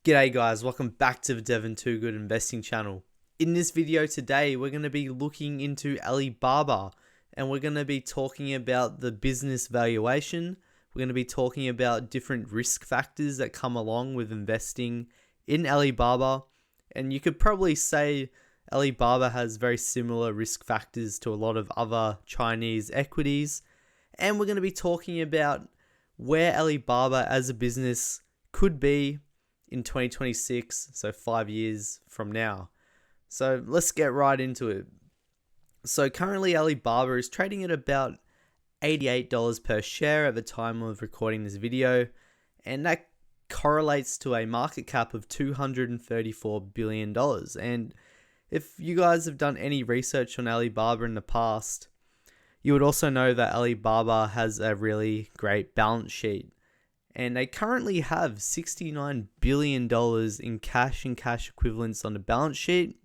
G'day guys, welcome back to the Devon Too Good Investing channel. In this video today, we're going to be looking into Alibaba and we're going to be talking about the business valuation. We're going to be talking about different risk factors that come along with investing in Alibaba. And you could probably say Alibaba has very similar risk factors to a lot of other Chinese equities. And we're going to be talking about where Alibaba as a business could be in 2026, so 5 years from now. So let's get right into it. So currently Alibaba is trading at about $88 per share at the time of recording this video, and that correlates to a market cap of $234 billion. And if you guys have done any research on Alibaba in the past, you would also know that Alibaba has a really great balance sheet. And they currently have $69 billion in cash and cash equivalents on the balance sheet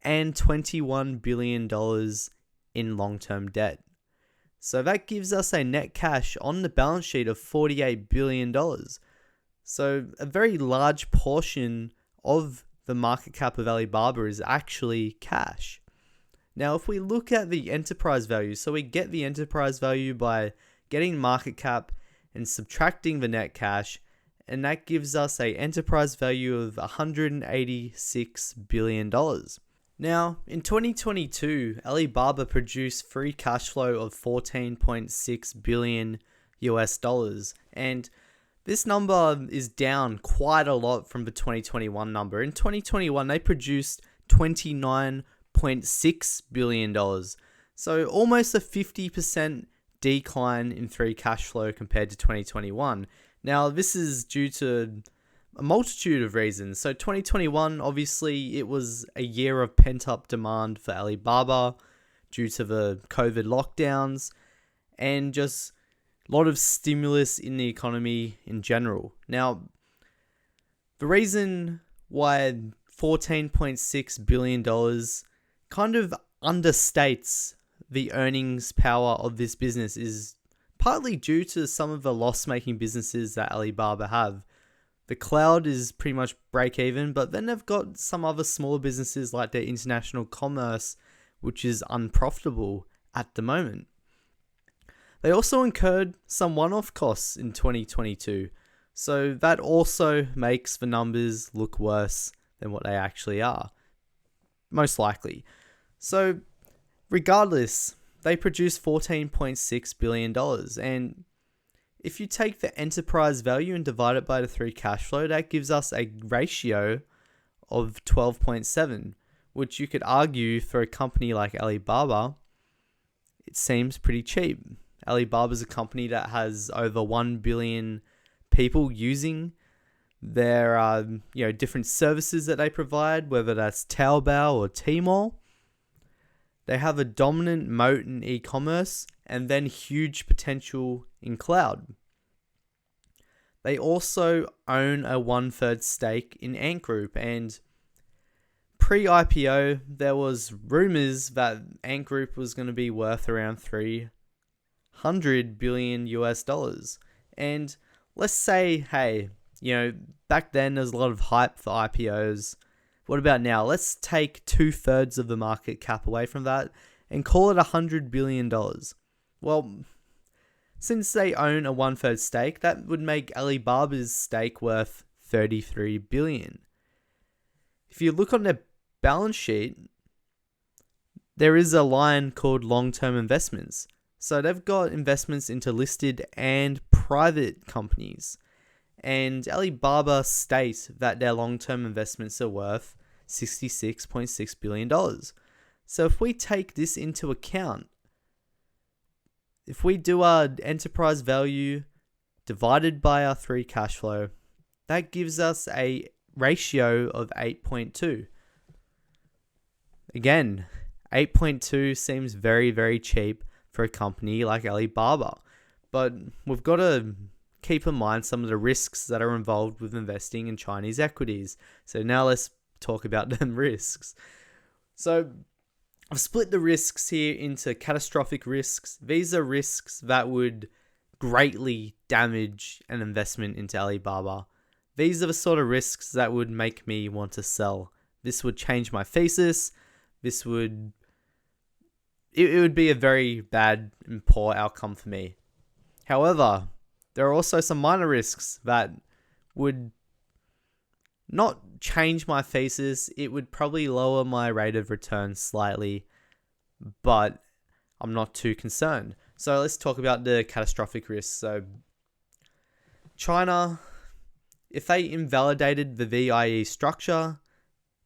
and $21 billion in long-term debt. So that gives us a net cash on the balance sheet of $48 billion. So a very large portion of the market cap of Alibaba is actually cash. Now, if we look at the enterprise value, so we get the enterprise value by getting market cap and subtracting the net cash, and that gives us an enterprise value of $186 billion. Now, in 2022, Alibaba produced free cash flow of $14.6 billion US, and this number is down quite a lot from the 2021 number. In 2021, they produced $29.6 billion, so almost a 50% decline in free cash flow compared to 2021. Now, this is due to a multitude of reasons. So 2021, obviously, it was a year of pent-up demand for Alibaba due to the COVID lockdowns and just a lot of stimulus in the economy in general. Now, the reason why $14.6 billion kind of understates the earnings power of this business is partly due to some of the loss-making businesses that Alibaba have. The cloud is pretty much break even, but then they've got some other smaller businesses like their international commerce, which is unprofitable at the moment. They also incurred some one-off costs in 2022, so that also makes the numbers look worse than what they actually are, most likely. So regardless, they produced $14.6 billion, and if you take the enterprise value and divide it by the free cash flow, that gives us a ratio of 12.7, which you could argue for a company like Alibaba, it seems pretty cheap. Alibaba is a company that has over 1 billion people using their different services that they provide, whether that's Taobao or Tmall. They have a dominant moat in e-commerce and then huge potential in cloud. They also own a 1/3 stake in Ant Group, and pre-IPO there was rumors that Ant Group was going to be worth around $300 billion US. And let's say, hey, back then there's a lot of hype for IPOs. What about now? Let's take 2/3 of the market cap away from that and call it $100 billion. Well, since they own a 1/3 stake, that would make Alibaba's stake worth $33 billion. If you look on their balance sheet, there is a line called long-term investments. So they've got investments into listed and private companies. And Alibaba states that their long-term investments are worth $66.6 billion. So if we take this into account, if we do our enterprise value divided by our free cash flow, that gives us a ratio of 8.2. Again, 8.2 seems very, very cheap for a company like Alibaba. But we've got to keep in mind some of the risks that are involved with investing in Chinese equities. So now let's talk about them risks. So I've split the risks here into catastrophic risks. These are risks that would greatly damage an investment into Alibaba. These are the sort of risks that would make me want to sell. This would change my thesis. This would... It would be a very bad and poor outcome for me. However, there are also some minor risks that would not change my thesis. It would probably lower my rate of return slightly, but I'm not too concerned. So let's talk about the catastrophic risks. So China, if they invalidated the VIE structure,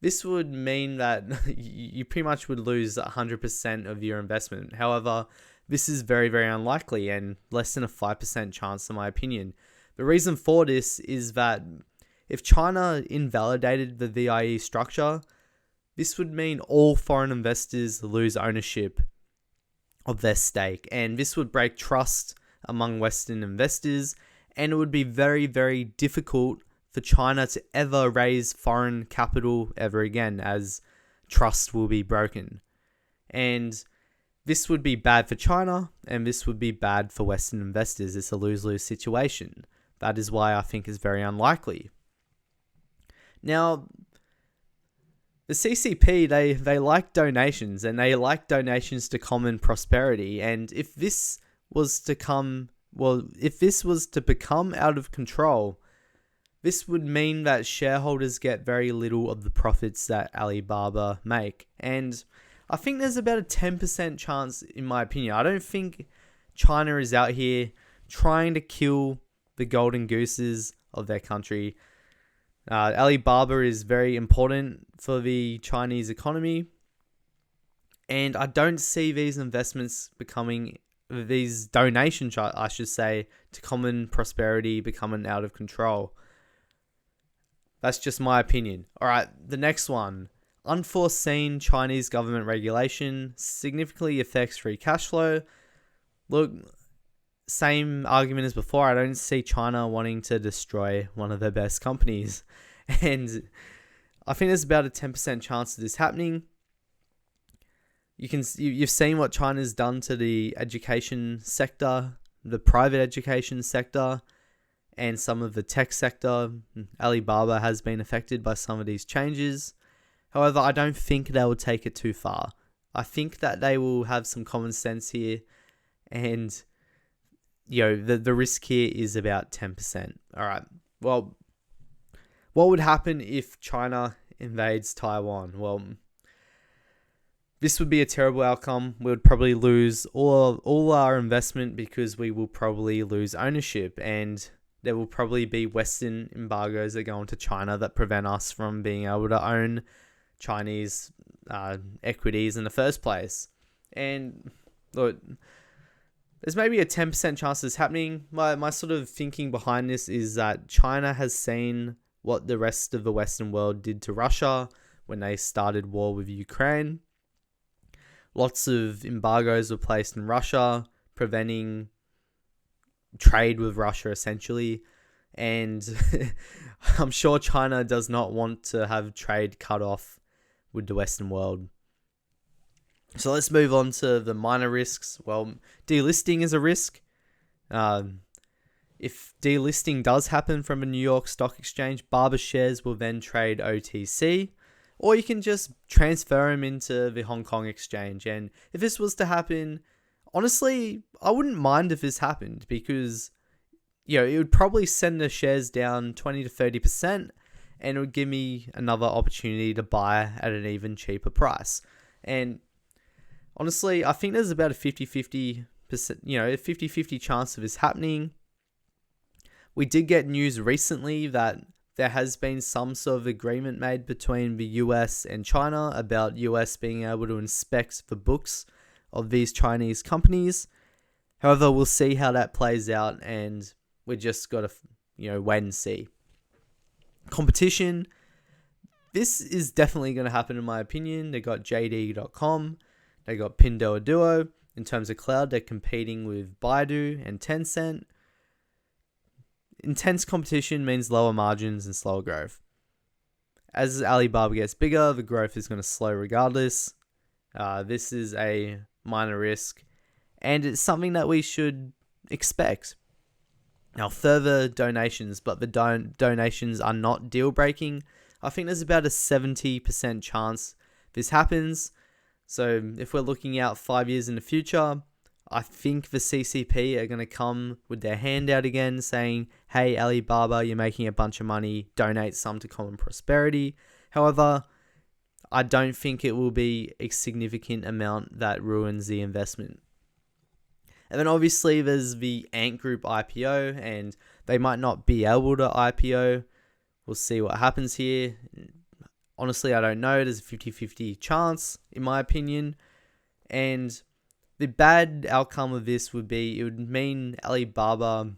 this would mean that you pretty much would lose 100% of your investment. However, this is very, very unlikely and less than a 5% chance in my opinion. The reason for this is that if China invalidated the VIE structure, this would mean all foreign investors lose ownership of their stake, and this would break trust among Western investors, and it would be very, very difficult for China to ever raise foreign capital ever again, as trust will be broken. And this would be bad for China, and this would be bad for Western investors. It's a lose-lose situation. That is why I think it's very unlikely. Now, the CCP, they like donations, and they like donations to common prosperity. And if this was to become out of control, this would mean that shareholders get very little of the profits that Alibaba make. And I think there's about a 10% chance, in my opinion. I don't think China is out here trying to kill the golden gooses of their country. Alibaba is very important for the Chinese economy, and I don't see these investments these donations, I should say, to common prosperity becoming out of control. That's just my opinion. Alright, the next one. Unforeseen Chinese government regulation significantly affects free cash flow. Look, same argument as before. I don't see China wanting to destroy one of their best companies. And I think there's about a 10% chance of this happening. You've seen what China's done to the education sector, the private education sector, and some of the tech sector. Alibaba has been affected by some of these changes. However, I don't think they will take it too far. I think that they will have some common sense here, and the risk here is about 10%. All right. Well, what would happen if China invades Taiwan? Well, this would be a terrible outcome. We would probably lose all our investment because we will probably lose ownership, and there will probably be Western embargoes that go into China that prevent us from being able to own Chinese equities in the first place. And look, there's maybe a 10% chance of this happening. My sort of thinking behind this is that China has seen what the rest of the Western world did to Russia when they started war with Ukraine. Lots of embargoes were placed in Russia, preventing trade with Russia essentially. And I'm sure China does not want to have trade cut off with the Western world. So let's move on to the minor risks. Well, delisting is a risk. If delisting does happen from a New York Stock Exchange, Baba shares will then trade OTC, or you can just transfer them into the Hong Kong Exchange. And if this was to happen, honestly, I wouldn't mind if this happened, because it would probably send the shares down 20 to 30%, and it would give me another opportunity to buy at an even cheaper price. And honestly, I think there's about a 50-50%, a 50-50 chance of this happening. We did get news recently that there has been some sort of agreement made between the US and China about US being able to inspect the books of these Chinese companies. However, we'll see how that plays out, and we just got to, wait and see. Competition. This is definitely going to happen in my opinion. They got JD.com. They got Pinduoduo. In terms of cloud, they're competing with Baidu and Tencent. Intense competition means lower margins and slower growth. As Alibaba gets bigger, the growth is going to slow regardless. This is a minor risk, and it's something that we should expect. Now, further donations, but the donations are not deal breaking. I think there's about a 70% chance this happens. So if we're looking out 5 years in the future, I think the CCP are going to come with their hand out again saying, hey, Alibaba, you're making a bunch of money, donate some to common prosperity. However, I don't think it will be a significant amount that ruins the investment. And then obviously there's the Ant Group IPO, and they might not be able to IPO. We'll see what happens here. Honestly, I don't know. There's a 50-50 chance, in my opinion. And the bad outcome of this would be, it would mean Alibaba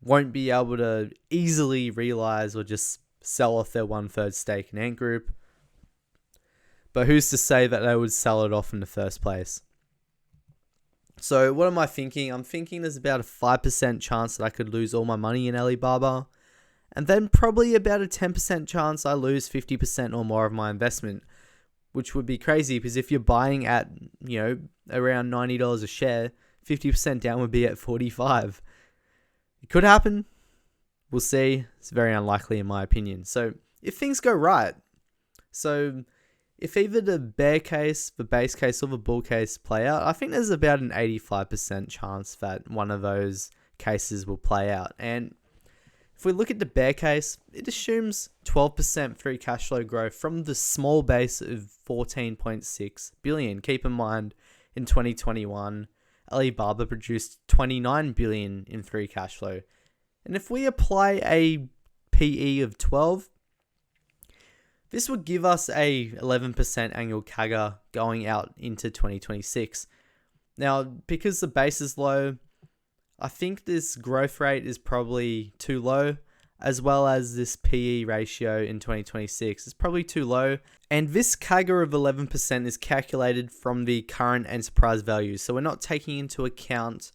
won't be able to easily realize or just sell off their 1/3 stake in Ant Group. But who's to say that they would sell it off in the first place? So what am I thinking? I'm thinking there's about a 5% chance that I could lose all my money in Alibaba. And then probably about a 10% chance I lose 50% or more of my investment. Which would be crazy, because if you're buying at, around $90 a share, 50% down would be at 45. It could happen. We'll see. It's very unlikely in my opinion. So if things go right, if either the bear case, the base case, or the bull case play out, I think there's about an 85% chance that one of those cases will play out. And if we look at the bear case, it assumes 12% free cash flow growth from the small base of 14.6 billion. Keep in mind, in 2021, Alibaba produced 29 billion in free cash flow. And if we apply a PE of 12, this would give us a 11% annual CAGR going out into 2026. Now, because the base is low, I think this growth rate is probably too low, as well as this PE ratio in 2026 is probably too low. And this CAGR of 11% is calculated from the current enterprise value. So we're not taking into account,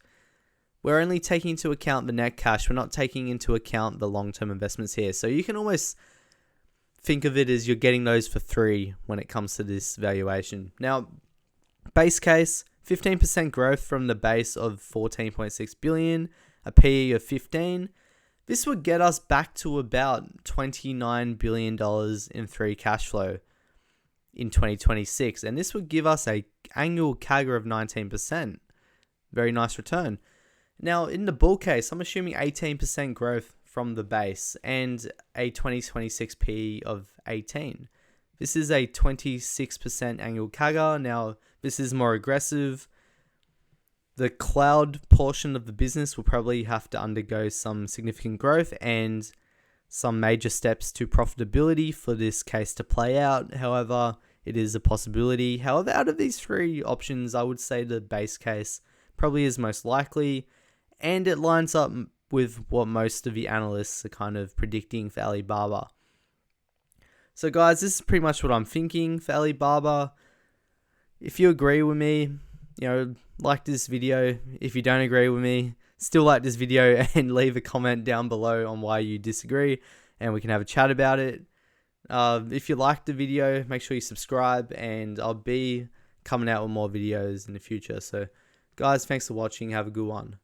we're only taking into account the net cash. We're not taking into account the long-term investments here. So you can almost think of it as you're getting those for free when it comes to this valuation. Now, base case, 15% growth from the base of 14.6 billion, a PE of 15. This would get us back to about $29 billion in free cash flow in 2026. And this would give us an annual CAGR of 19%. Very nice return. Now, in the bull case, I'm assuming 18% growth from the base and a 2026 PE of 18. This is a 26% annual CAGR. Now, this is more aggressive. The cloud portion of the business will probably have to undergo some significant growth and some major steps to profitability for this case to play out. However, it is a possibility. However, out of these three options, I would say the base case probably is most likely, and it lines up with what most of the analysts are kind of predicting for Alibaba. So guys, this is pretty much what I'm thinking for Alibaba. If you agree with me, like this video. If you don't agree with me, still like this video and leave a comment down below on why you disagree, and we can have a chat about it. If you liked the video, make sure you subscribe, and I'll be coming out with more videos in the future. So guys, thanks for watching. Have a good one.